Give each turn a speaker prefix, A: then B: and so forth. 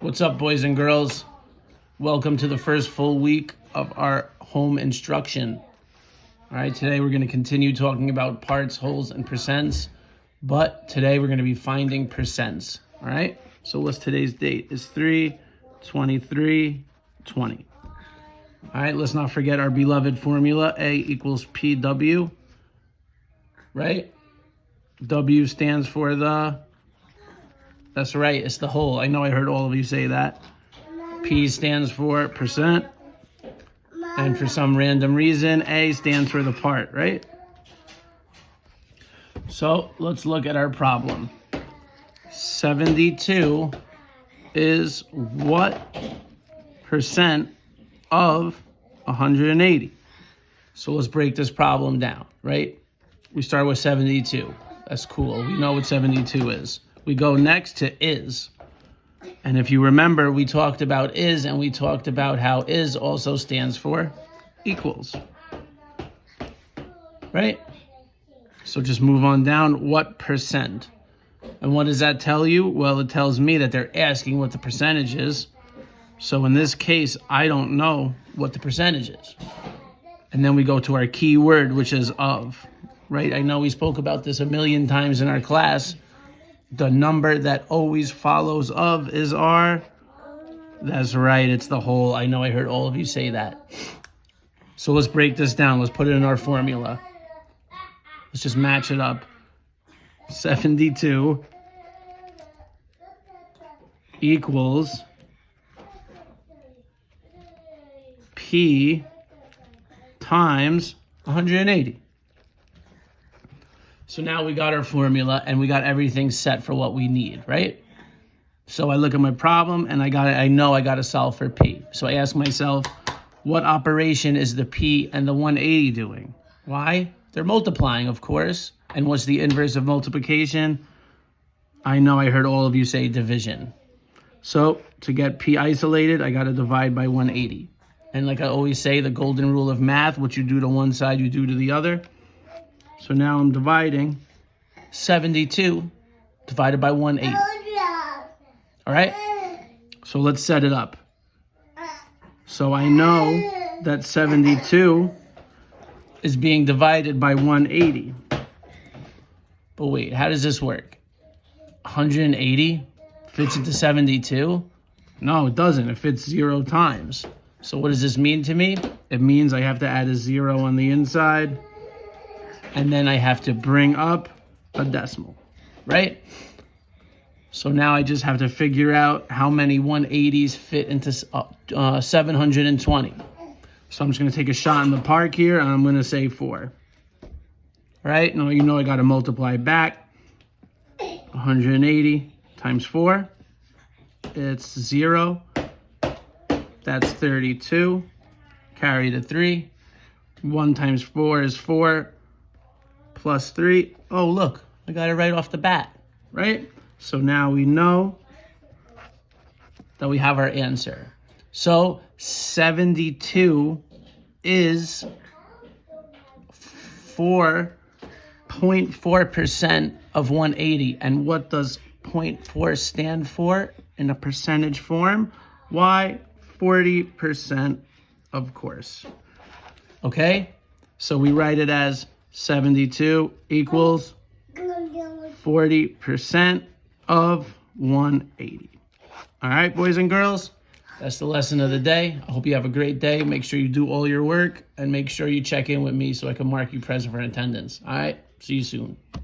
A: What's up, boys and girls? Welcome to the first full week of our home instruction. All right, today we're going to continue talking about parts, wholes, and percents, but today we're going to be finding percents. All right, so what's today's date? It's 3/23/20. All right, let's not forget our beloved formula, A equals PW, right? W stands for that's right, it's the whole. I know I heard all of you say that. P stands for percent. And for some random reason, A stands for the part, right? So let's look at our problem. 72 is what percent of 180? So let's break this problem down, right? We start with 72. That's cool. We know what 72 is. We go next to is. And if you remember, we talked about is, and we talked about how is also stands for equals. Right? So just move on down. What percent? And what does that tell you? Well, it tells me that they're asking what the percentage is. So in this case, I don't know what the percentage is. And then we go to our key word, which is of. Right? I know we spoke about this a million times in our class. The number that always follows of is our. That's right, it's the whole. I know I heard all of you say that. So let's break this down. Let's put it in our formula. Let's just match it up. 72 equals P times 180. So now we got our formula and we got everything set for what we need, right? So I look at my problem and I know I got to solve for P. So I ask myself, what operation is the P and the 180 doing? Why? They're multiplying, of course. And what's the inverse of multiplication? I know I heard all of you say division. So to get P isolated, I got to divide by 180. And like I always say, the golden rule of math, what you do to one side, you do to the other. So now I'm dividing 72 divided by 180. All right? So let's set it up. So I know that 72 is being divided by 180. But wait, how does this work? 180 fits into 72? No, it doesn't. It fits 0 times. So what does this mean to me? It means I have to add a 0 on the inside. And then I have to bring up a decimal, right? So now I just have to figure out how many 180s fit into 720. So I'm just going to take a shot in the park here, and I'm going to say 4. All right? Now you know I got to multiply back. 180 times 4. It's 0. That's 32. Carry the 3. 1 times 4 is 4. Plus 3. Oh, look, I got it right off the bat, right? So now we know that we have our answer. So 72 is 4.4% of 180. And what does 0.4 stand for in a percentage form? Why? 40%, of course. Okay? So we write it as 72 equals 40% of 180. All right, boys and girls, that's the lesson of the day. I hope you have a great day. Make sure you do all your work and make sure you check in with me so I can mark you present for attendance. All right, see you soon.